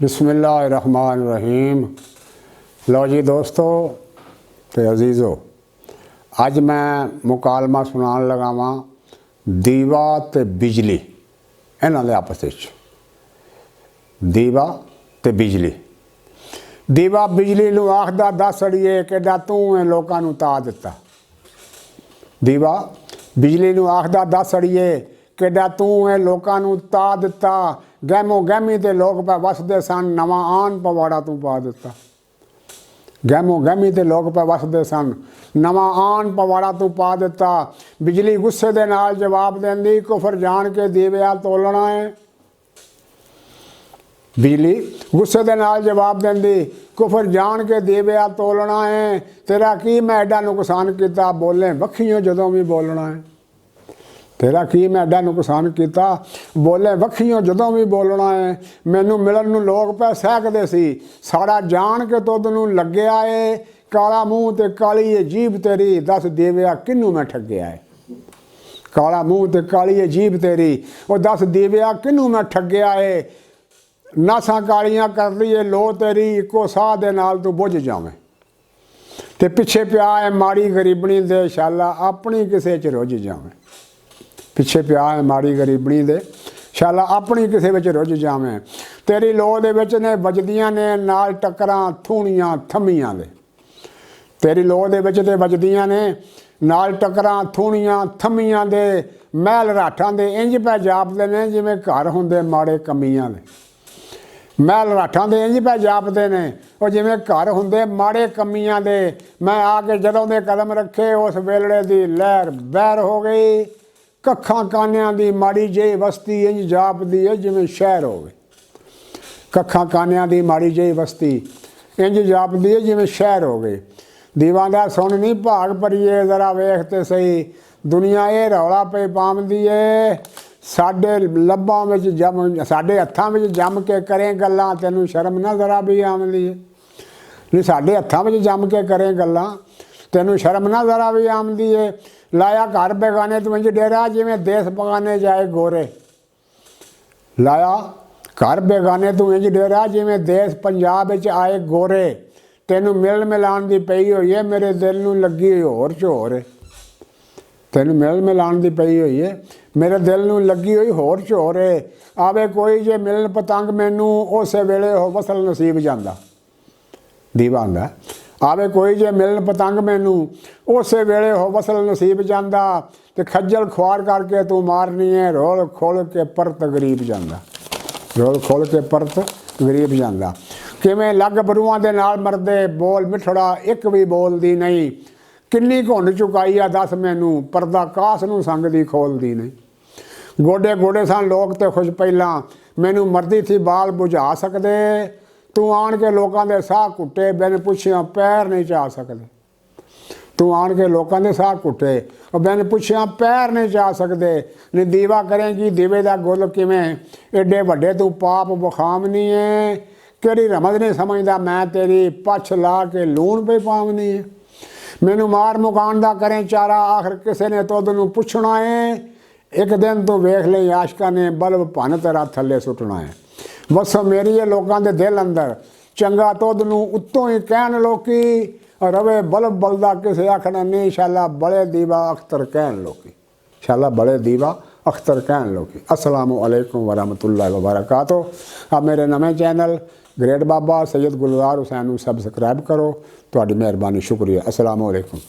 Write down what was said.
बिस्मिल्लाहिर्रहमानिर्रहीम। लो जी दोस्तों ते अजीज़ो, अज मैं मुकालमा सुनान लगा वां दीवा ते बिजली इन्हां दे आपस विच। दीवा ते बिजली। दीवा बिजली नूं आखदा दस अड़िए किड्डा तूं है लोकां नूं ता दित्ता। दीवा बिजली नूं आखदा दस अड़िए किड्डा तूं है लोकां नूं ता दित्ता। गहमो गहमी ते लोग पै वसदे सन, नवां आन पवाड़ा तूं पा दित्ता। गहमो गहमी ते लोग पै वसदे सन, नवां आन पवाड़ा तूं पा दित्ता। बिजली गुस्से दे नाल जवाब देंदी, कुफर जान के दीविया तोलना है। बिजली गुस्से दे नाल जवाब देंदी, कुफर जान के दीविया तोलना है। तेरा की मैं एडा नुकसान किया, बोले वखियों जदों भी बोलना है। तेरा की मैं एडा नुकसान किया, बोले वखियों जदों भी बोलना है। मैनू मिलन नूं लोग पै सहकदे सी, साड़ा जान के तुद नूं लग्गिया है। काला मूँह ते काली ये जीभ तेरी, दस देविया किनू मैं ठग्गिया है। काला मूँह ते काली ये जीभ तेरी, वो दस देविया किनू मैं ठग्गिया है। नासां कालियां कर दी लो तेरी, इको साह दे नाल तू बुझ जावें। ते पिछे पिया है माड़ी गरीबनी दे, शाला अपनी किसे च रुझ जावें। पिछे पिया है माड़ी गरीबनी दे, शाला अपनी किसे विच रुझ जावें। तेरी लो दे विच ने वजदियां ने नाल टक्करां थूणियां थम्मियां दे। तेरी लो दे विच ते वजदियां ने नाल टक्करां थूणियां थम्मियां दे। महल राठां दे इंज पै जापदे ने जिवें घर हुंदे माड़े कमीआं दे। महल राठां दे इंज पै जापदे ने वो जिवें घर हुंदे माड़े कमीआं दे। मैं आके जदों दे कदम रखे उस वेलड़े दी लहर बहर हो गई। कखां कानियां दी माड़ी जेही बस्ती इंज जापदी है जिवें शहर होवे। कखां कानियां दी माड़ी जेही बस्ती इंज जापदी है जिवें शहर होवे। दीवां दा सुन नी भाग भरीए, जरा वेख ते सही दुनिया ये रौला पे पावंदी है। साडे लब्बां विच जम, साडे हत्थां विच जम के करें गल्लां, तैनूं शर्म ना जरा भी आवंदी है। नहीं साडे हत्थां विच जम के करें गल्लां, तैनूं शर्म ना जरा भी आवंदी है। लाया घर बेगाने तू इंज डेरा जिवें देश बगाने जाए गोरे। लाया घर बेगाने तू इंज डेरा जिवें देश पंजाब विच आए गोरे। तैनूं मिलन मिलान दी पई होई है, मेरे दिल नूं लगी होई होर झोर। तैनूं मिलन मिलान दी पई होई है, मेरे दिल नूं लगी होई होर झोर। आवे कोई जे मिलन पतंग मैनू, उस वेले हो वसल नसीब जांदा। दीवा आंदा आवे कोई जे मिलन पतंग मैनू, उस वेले हो वसल नसीब जांदा। ते खज्जल खुआर करके तू मारनी है, रोल खोल के परत गरीब जांदा। रोल खोल के परत गरीब जांदा। किवें लग बरूआं दे नाल मरदे, बोल मिठड़ा एक भी बोलदी नहीं। किन्नी घुंड चुकाई आ दस मैनू, परदा कास नूं संगदी खोलदी नहीं। गोडे गोडे सन लोग ते खुश पहिलां, मैनू मरदी थी बाल बुझा सकदे। तू आन के लोगों के साह घुट्टे, बिन पुछिया पैर नहीं चा सकते। तू आन के लोगों के साह घुट्टे, बिन पुछिया पैर नहीं चा सकते। नहीं दीवा करेंगी दीवे का गुल किवें, एडे वड्डे तू पाप बखावनी है। केड़ी रमज नहीं समझदा मैं तेरी, पछ ला के लूण पे पावनी है। मैनू मार मुकान दा करें चारा, आखिर किसी ने तुद नूं पुछना है। एक दिन तू वेख ले आशका ने बल्ब भन तेरा थले सुटना है। वसो मेरी है लोगों के दिल अंदर, चंगा तुद नूं उत्तों ही कहन लोकी। रवे बल्ब बलदा किसे आखना नहीं, शाला बड़े दीवा अख्तर कहन लोकी। शाला बड़े दीवा अख्तर कहन लोकी। अस्सलामु अलैकुम वरहमतुल्लाहि वबरकातुह। अब मेरे नवे चैनल ग्रेट बाबा सैयद गुलजार हुसैन नूं सबसक्राइब करो। तुहाडी मेहरबानी, शुक्रिया। अस्सलामु अलैकुम।